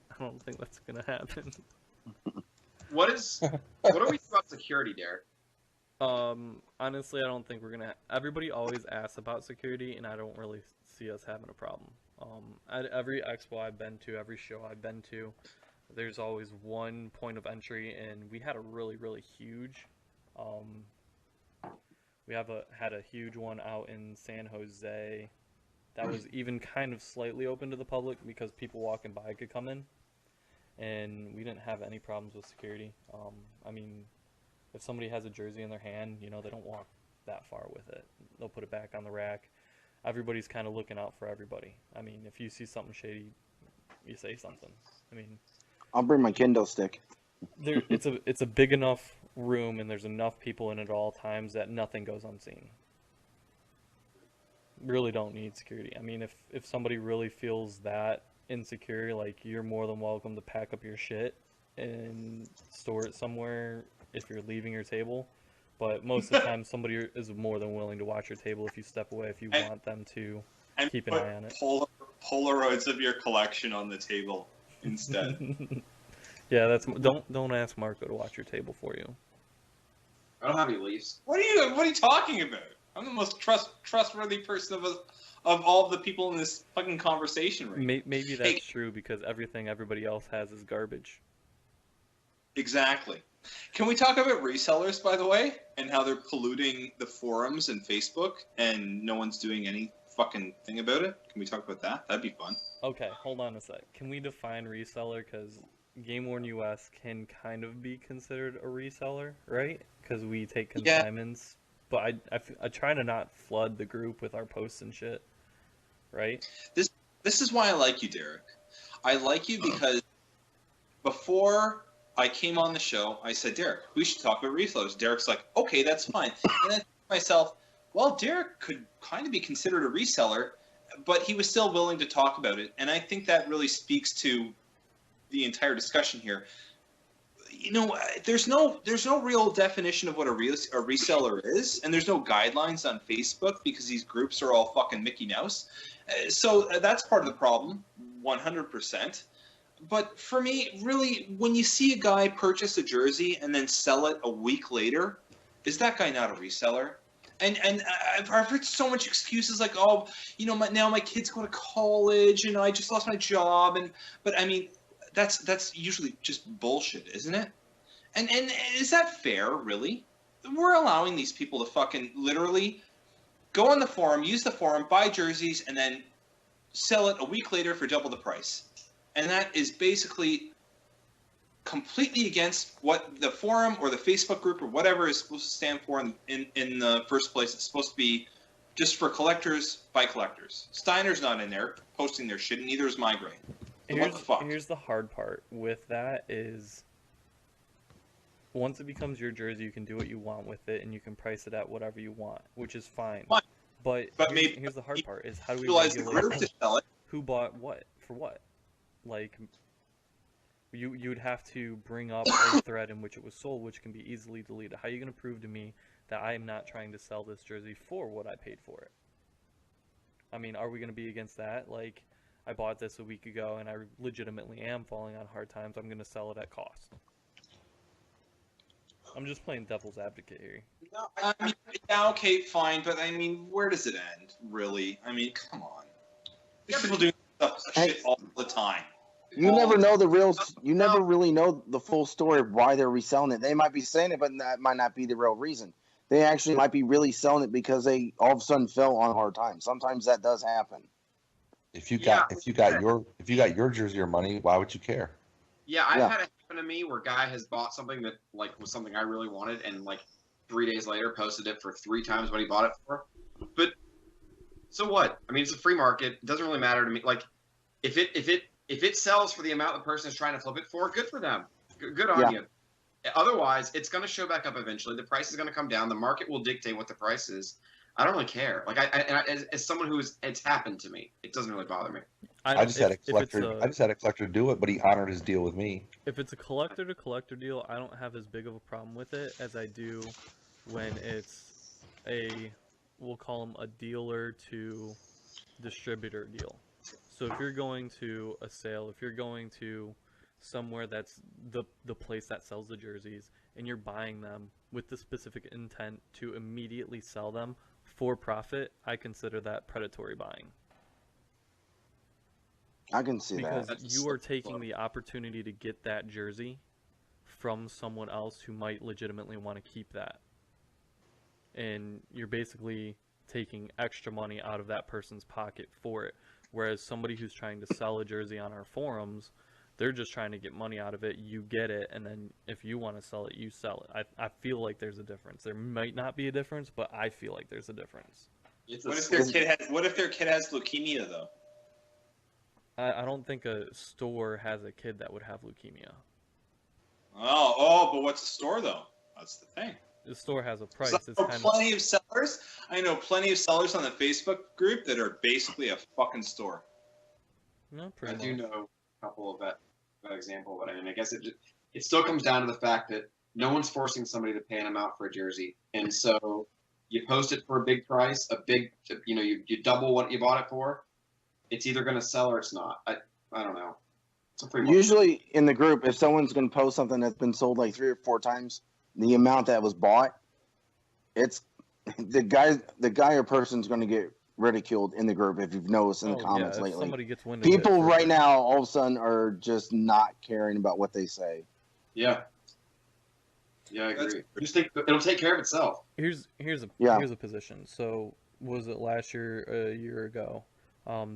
think that's gonna happen. What are we about security, Derek? Honestly, I don't think we're gonna. Everybody always asks about security, and I don't really see us having a problem. At every expo I've been to, every show I've been to, there's always one point of entry, and we had a really, really huge. We had a huge one out in San Jose that was even kind of slightly open to the public because people walking by could come in, and we didn't have any problems with security. I mean, if somebody has a jersey in their hand, you know, they don't walk that far with it. They'll put it back on the rack. Everybody's kind of looking out for everybody. I mean, if you see something shady, you say something. I mean, I'll bring my Kindle stick. It's a big enough room, and there's enough people in it at all times that nothing goes unseen. Really don't need security. I mean, if somebody really feels that insecure, like, you're more than welcome to pack up your shit and store it somewhere if you're leaving your table. But most of the time, somebody is more than willing to watch your table if you step away, if you want them to keep an eye on it. Polaroids of your collection on the table instead. Yeah, that's don't ask Marco to watch your table for you. I don't have any leaves. What are you talking about? I'm the most trustworthy person of all the people in this fucking conversation right now. Maybe that's true because everything everybody else has is garbage. Exactly. Can we talk about resellers, by the way, and how they're polluting the forums and Facebook, and no one's doing any fucking thing about it? Can we talk about that? That'd be fun. Okay, hold on a sec. Can we define reseller? Because GameWorn.us can kind of be considered a reseller, right? Because we take consignments. Yeah. But I try to not flood the group with our posts and shit, right? This is why I like you, Derek. I like you because before I came on the show, I said, Derek, we should talk about resellers. Derek's like, okay, that's fine. And then I thought to myself, well, Derek could kind of be considered a reseller, but he was still willing to talk about it. And I think that really speaks to the entire discussion here. You know, there's no real definition of what a reseller is, and there's no guidelines on Facebook because these groups are all fucking Mickey Mouse. So that's part of the problem, 100%. But for me, really, when you see a guy purchase a jersey and then sell it a week later, is that guy not a reseller? And I've heard so much excuses like, oh, you know, now my kid's going to college, and I just lost my job, but I mean, that's usually just bullshit, isn't it? And is that fair, really? We're allowing these people to fucking literally go on the forum, use the forum, buy jerseys, and then sell it a week later for double the price. And that is basically completely against what the forum or the Facebook group or whatever is supposed to stand for in the first place. It's supposed to be just for collectors by collectors. Steiner's not in there posting their shit, and neither is Migraine. So what the fuck? Here's the hard part with that is once it becomes your jersey, you can do what you want with it, and you can price it at whatever you want, which is fine. But here's the hard part is how do we regulate who bought what for what? Like, you would have to bring up a thread in which it was sold, which can be easily deleted. How are you going to prove to me that I am not trying to sell this jersey for what I paid for it? I mean, are we going to be against that? Like, I bought this a week ago, and I legitimately am falling on hard times. I'm going to sell it at cost. I'm just playing devil's advocate here. No, I mean, yeah, okay, fine, but I mean, where does it end, really? I mean, come on. These people do stuff shit all the time. You never know you never really know the full story of why they're reselling it. They might be saying it, but that might not be the real reason. They actually might be really selling it because they all of a sudden fell on hard times. Sometimes that does happen. If you got your jersey or money, why would you care? Yeah, I've had it happen to me where a guy has bought something that like was something I really wanted, and like 3 days later posted it for 3 times what he bought it for. But so what? I mean, it's a free market. It doesn't really matter to me. Like, if it sells for the amount the person is trying to flip it for, good for them. Good on you. Otherwise, it's going to show back up eventually. The price is going to come down. The market will dictate what the price is. I don't really care. Like as someone it's happened to me, it doesn't really bother me. I just had a collector. I just had a collector do it, but he honored his deal with me. If it's a collector to collector deal, I don't have as big of a problem with it as I do when it's we'll call them a dealer to distributor deal. So if you're going to a sale, if you're going to somewhere that's the place that sells the jerseys, and you're buying them with the specific intent to immediately sell them for profit, I consider that predatory buying. I can see because that. you are taking the opportunity to get that jersey from someone else who might legitimately want to keep that. And you're basically taking extra money out of that person's pocket for it. Whereas somebody who's trying to sell a jersey on our forums, they're just trying to get money out of it. You get it, and then if you want to sell it, you sell it. I feel like there's a difference. There might not be a difference, but I feel like there's a difference. What if their kid has leukemia though? I don't think a store has a kid that would have leukemia. But what's the store though? That's the thing. The store has a price. So I know plenty of sellers. I know plenty of sellers on the Facebook group that are basically a fucking store. No, I do know a couple of that example, but I mean, I guess it still comes down to the fact that no one's forcing somebody to pay an amount for a jersey, and so you post it for a big price, you double what you bought it for. It's either going to sell or it's not. I don't know. Usually in the group, if someone's going to post something that's been sold like 3 or 4 times the amount that was bought, it's the guy or person's going to get ridiculed in the group. If you've noticed in the comments lately, somebody gets wind of people right now all of a sudden are just not caring about what they say. Yeah, I agree. I just think it'll take care of itself. Here's a position. So was it last year, a year ago?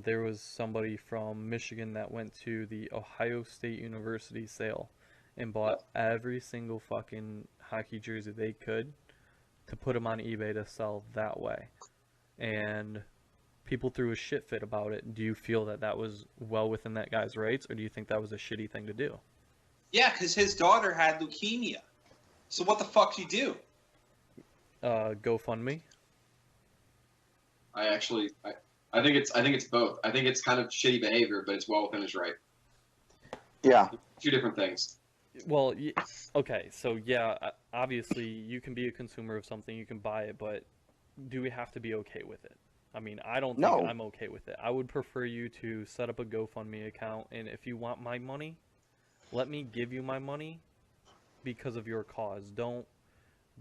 There was somebody from Michigan that went to the Ohio State University sale and bought every single fucking hockey jersey they could to put them on eBay to sell that way. And people threw a shit fit about it. Do you feel that was well within that guy's rights, or do you think that was a shitty thing to do? Yeah, because his daughter had leukemia. So what the fuck do you do? GoFundMe? I think it's both. I think it's kind of shitty behavior, but it's well within his right. Yeah. 2 different things. Well, okay, so yeah, obviously you can be a consumer of something, you can buy it, but do we have to be okay with it? I mean, I don't think I'm okay with it. I would prefer you to set up a GoFundMe account, and if you want my money, let me give you my money because of your cause. Don't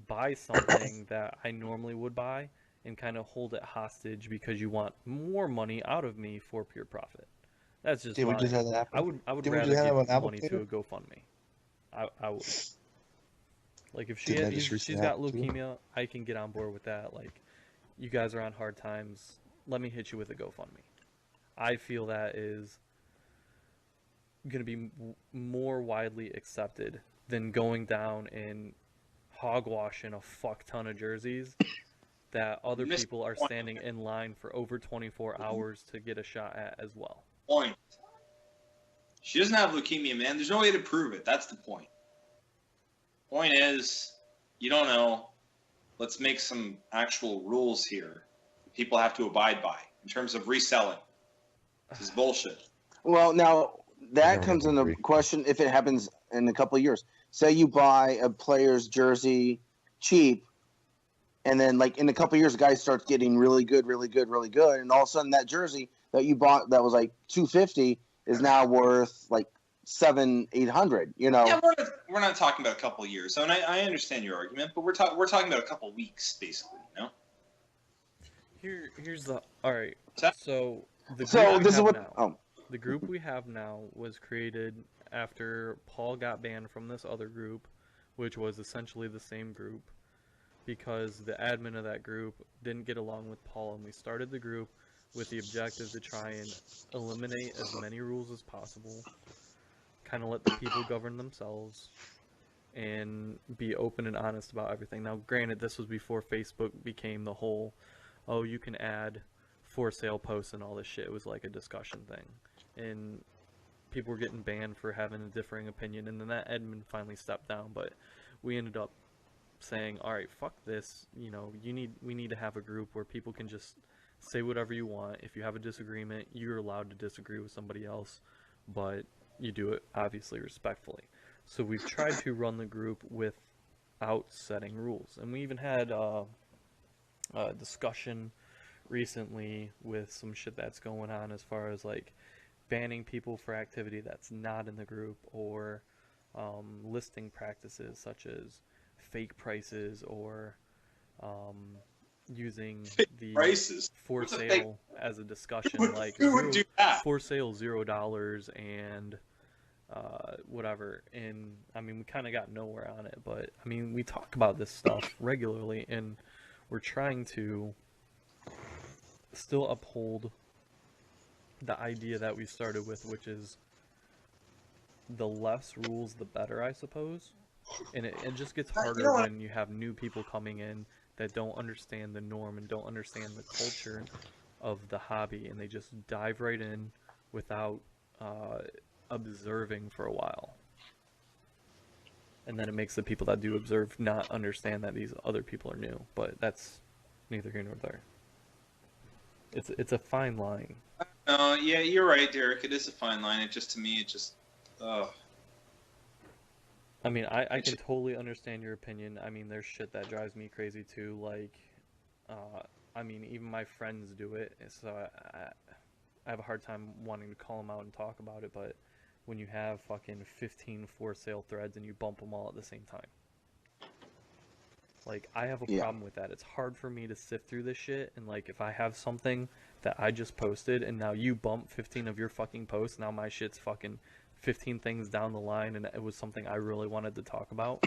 buy something that I normally would buy and kind of hold it hostage because you want more money out of me for pure profit. That's just we just have that happen? I would rather give money to a GoFundMe. I would. Like if she's got leukemia, I can get on board with that. Like, you guys are on hard times, let me hit you with a GoFundMe. I feel that is going to be more widely accepted than going down and hogwashing a fuck ton of jerseys that other people are standing in line for over 24 hours to get a shot at as well. Point. She doesn't have leukemia, man. There's no way to prove it. That's the point. Point is, you don't know. Let's make some actual rules here people have to abide by in terms of reselling. This is bullshit. Well, now that comes into question if it happens in a couple of years. Say you buy a player's jersey cheap, and then like in a couple of years, the guy starts getting really good, and all of a sudden that jersey that you bought that was like $250 is now worth like $700-800. You know? Yeah, we're not talking about a couple of years. So, and I understand your argument, but we're talking about a couple of weeks, basically. You know. Here's the all right. So the group we have now was created after Paul got banned from this other group, which was essentially the same group, because the admin of that group didn't get along with Paul, and we started the group with the objective to try and eliminate as many rules as possible, kind of let the people govern themselves, and be open and honest about everything. Now, granted, this was before Facebook became the whole, oh, you can add for sale posts and all this shit. It was like a discussion thing, and people were getting banned for having a differing opinion, and then that admin finally stepped down, but we ended up saying, all right, fuck this. You know, we need to have a group where people can just say whatever you want. If you have a disagreement, you're allowed to disagree with somebody else, but you do it obviously respectfully. So we've tried to run the group without setting rules, and we even had a discussion recently with some shit that's going on as far as like banning people for activity that's not in the group, or listing practices such as fake prices, or using the Prices? for What's a sale fake- as a discussion, like Who would do that? for sale $0 and whatever. And I mean, we kind of got nowhere on it, but I mean, we talk about this stuff regularly, and we're trying to still uphold the idea that we started with, which is the less rules the better, I suppose. And it just gets harder when you have new people coming in that don't understand the norm and don't understand the culture of the hobby, and they just dive right in without observing for a while. And then it makes the people that do observe not understand that these other people are new, but that's neither here nor there. It's a fine line. Yeah, you're right, Derek. It is a fine line. It just, to me, it just, I mean, I can totally understand your opinion. I mean, there's shit that drives me crazy too. Like, I mean, even my friends do it, so I have a hard time wanting to call them out and talk about it. But when you have fucking 15 for sale threads and you bump them all at the same time, like, I have a problem with that. It's hard for me to sift through this shit, and like, if I have something that I just posted and now you bump 15 of your fucking posts, now my shit's fucking 15 things down the line, and it was something I really wanted to talk about.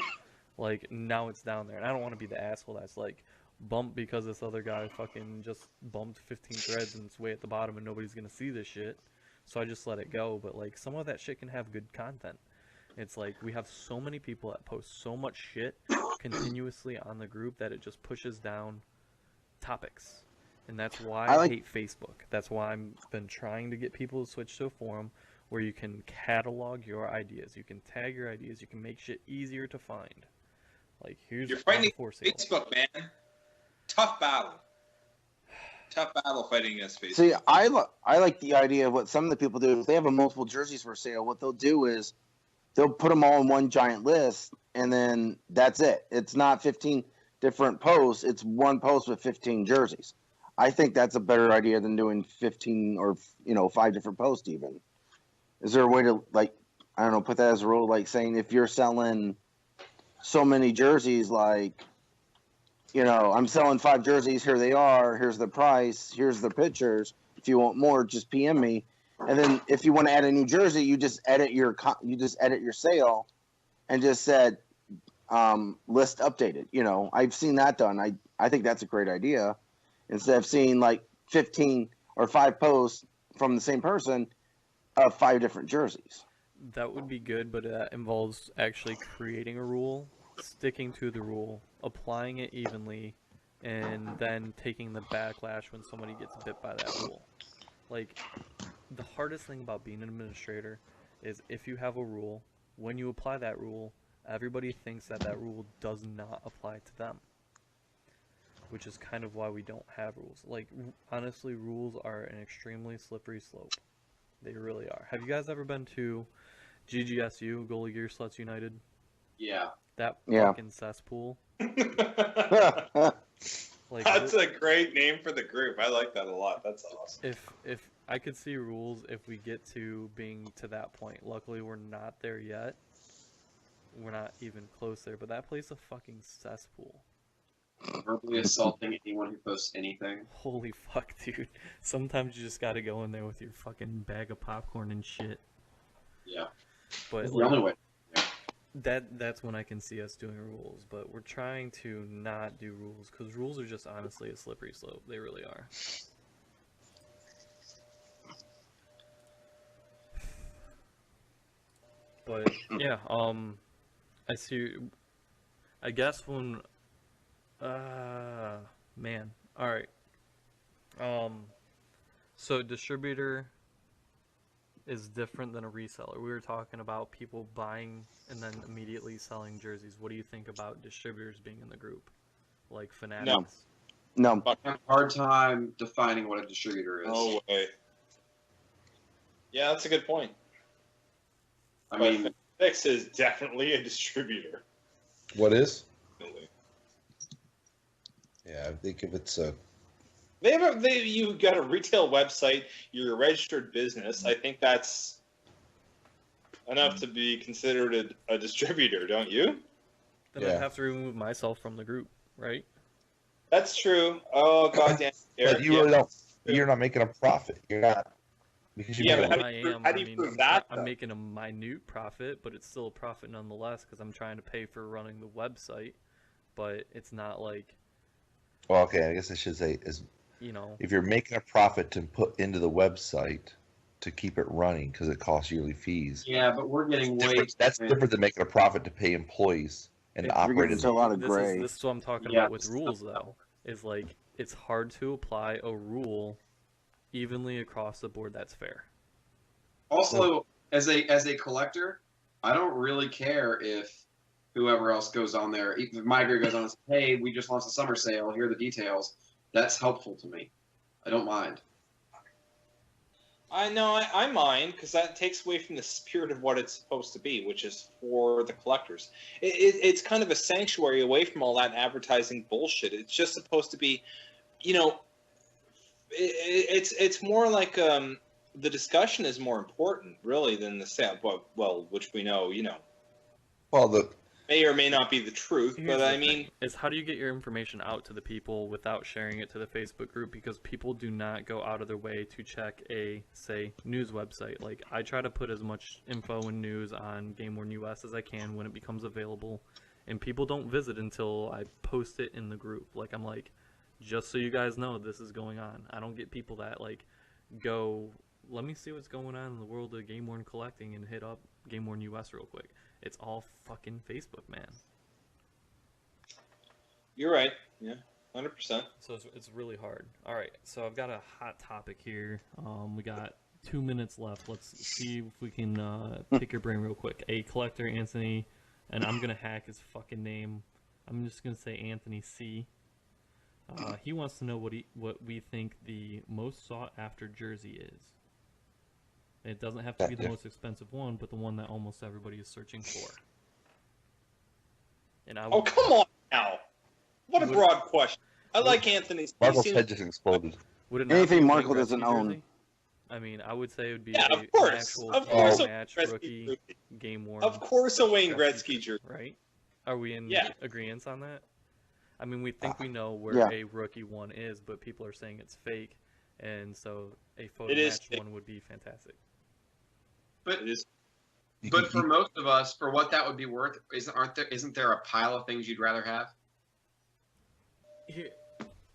Like, now it's down there, and I don't want to be the asshole that's like, bump because this other guy fucking just bumped 15 threads and it's way at the bottom and nobody's gonna see this shit, so I just let it go. But like, some of that shit can have good content. It's like, we have so many people that post so much shit continuously on the group that it just pushes down topics. And that's why I hate Facebook. That's why I've been trying to get people to switch to a forum where you can catalog your ideas, you can tag your ideas, you can make shit easier to find. Like, here's you're fighting for sale. Facebook, man. Tough battle. Tough battle fighting against Facebook. See, I like the idea of what some of the people do. If they have a multiple jerseys for sale, what they'll do is they'll put them all in one giant list, and then that's it. It's not 15 different posts. It's one post with 15 jerseys. I think that's a better idea than doing 15 or 5 different posts even. Is there a way to, like, I don't know, put that as a rule, like saying if you're selling so many jerseys, like, I'm selling 5 jerseys, here they are, here's the price, here's the pictures. If you want more, just PM me. And then if you want to add a new jersey, you just edit your sale and just said list updated. I've seen that done. I think that's a great idea. Instead of seeing like 15 or 5 posts from the same person of 5 different jerseys. That would be good, but that involves actually creating a rule, sticking to the rule, applying it evenly, and then taking the backlash when somebody gets bit by that rule. Like, the hardest thing about being an administrator is if you have a rule, when you apply that rule, everybody thinks that that rule does not apply to them, which is kind of why we don't have rules. Like, honestly, rules are an extremely slippery slope. They really are. Have you guys ever been to GGSU, Goalie Gear Sluts United? Yeah. That fucking cesspool. Like, that's a great name for the group. I like that a lot. That's awesome. If I could see rules if we get to being to that point. Luckily, we're not there yet. We're not even close there, but that place is a fucking cesspool. Verbally assaulting anyone who posts anything. Holy fuck, dude. Sometimes you just gotta go in there with your fucking bag of popcorn and shit. Yeah. But It's the only way. Yeah. That's when I can see us doing rules, but we're trying to not do rules, because rules are just honestly a slippery slope. They really are. But yeah, I see. I guess when man, all right. So distributor is different than a reseller. We were talking about people buying and then immediately selling jerseys. What do you think about distributors being in the group, like Fanatics? No. I have a hard time defining what a distributor is. No way. Yeah, that's a good point. I mean, Fix is definitely a distributor. What is? Definitely. Yeah, I think if it's a You got a retail website. You're a registered business. I think that's enough to be considered a distributor, don't you? Then Yeah. I'd have to remove myself from the group, right? That's true. Oh goddamn! Eric, but you really don't. You're not making a profit. You're not because you Yeah, make but a- how do you I prove- am. how do I you mean, prove I'm, that, I'm though? making a minute profit, but it's still a profit nonetheless because I'm trying to pay for running the website. But it's not like, well, okay. I guess I should say is you know, if you're making a profit to put into the website to keep it running because it costs yearly fees. yeah, but we're getting way. That's different than making a profit to pay employees and If to you're operate getting in into a lot of this gray. This is what I'm talking Yeah, about with this is rules, the- though. Is like it's hard to apply a rule evenly across the board that's fair. Also, as a collector, I don't really care if whoever else goes on there. If Migrator goes on and says, "Hey, we just launched a summer sale. Here are the details." That's helpful to me. I don't mind. I know. I mind because that takes away from the spirit of what it's supposed to be, which is for the collectors. It's kind of a sanctuary away from all that advertising bullshit. It's just supposed to be, you know, it's more like the discussion is more important really than the sale. Well, which we know, you know, well, the may or may not be the truth, Here's but the I thing, mean, is how do you get your information out to the people without sharing it to the Facebook group? Because people do not go out of their way to check a, say, news website. Like, I try to put as much info and news on GameWorn.us as I can when it becomes available, and people don't visit until I post it in the group. Like, I'm like, just so you guys know this is going on. I don't get people that, like, go, let me see what's going on in the world of GameWorn collecting and hit up GameWorn.us real quick. It's all fucking Facebook, man. you're right. Yeah, 100%. So it's really hard. All right, so I've got a hot topic here. We got 2 minutes left. Let's see if we can pick your brain real quick. A collector, Anthony, and I'm gonna hack his fucking name. I'm just gonna say Anthony C. He wants to know what we think the most sought after jersey is. It doesn't have to be the most expensive one, but the one that almost everybody is searching for. And I Oh, come on now. What a broad question. I like Anthony's. Marco's he head seems- just exploded. would it not Anything be a Marco Wayne doesn't Gretzky own. jersey? I mean, I would say it would be Yeah, an of course. actual Of course, a match Gretzky rookie jersey. game worn. Of course, a Wayne Gretzky jersey. Right? Are we in Yeah. agreement on that? I mean, we think we know where Yeah. a rookie one is, but people are saying it's fake, and so a photo It is match fake. one would be fantastic. But It is. but for most of us, for what that would be worth, isn't there a pile of things you'd rather have? Here,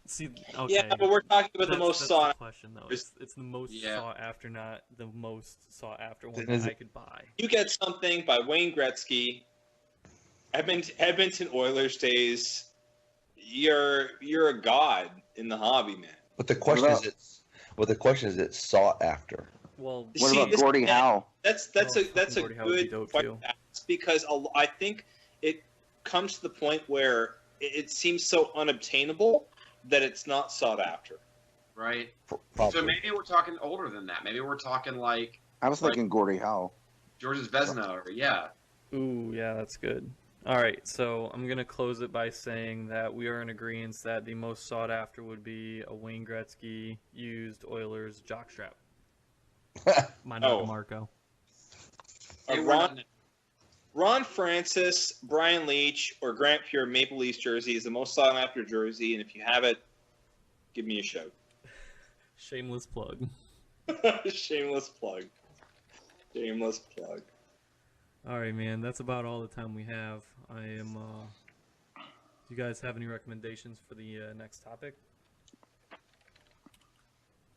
see, okay. Yeah, but we're talking about the most that's sought. the question, though. Is- It's the most Yeah. sought after, not the most sought after one Is that it- I could buy. You get something by Wayne Gretzky, Edmonton Oilers days. You're a god in the hobby, man. But the question is, it's sought after. Well, What See, about this- Gordie Howe? That's Oh, a fucking Gordie Howe would be good dope, question too. to ask because I think it comes to the point where it seems so unobtainable that it's not sought after. Right. Probably. So maybe we're talking older than that. Maybe we're talking like I was thinking Gordie Howe. George's Vezina, or yeah. ooh, yeah, that's good. All right, so I'm going to close it by saying that we are in agreement that the most sought after would be a Wayne Gretzky used Oilers jockstrap. Mine Oh. Marco. Hey, we're Ron, not- Ron Francis, Brian Leach, or Grant Pure Maple Leafs jersey is the most sought after jersey, and if you have it, give me a shout. Shameless plug. Shameless plug. Shameless plug. All right, man, that's about all the time we have. I am. Do you guys have any recommendations for the next topic?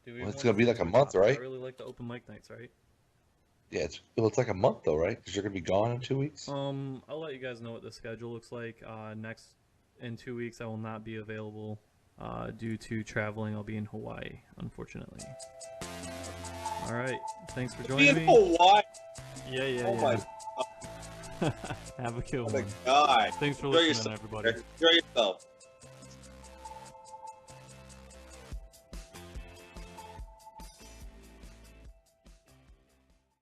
Do we Well, it's want gonna be to like do a month, topic? right? I really like the open mic nights, right? Yeah, it's like a month though, right? Because you're gonna be gone in 2 weeks. I'll let you guys know what the schedule looks like. In 2 weeks, I will not be available due to traveling. I'll be in Hawaii, unfortunately. All right. Thanks for You joining me. know why? Yeah, yeah, Oh yeah. my Have a good God. one. God. Thanks for Enjoy listening, yourself. everybody. Enjoy yourself.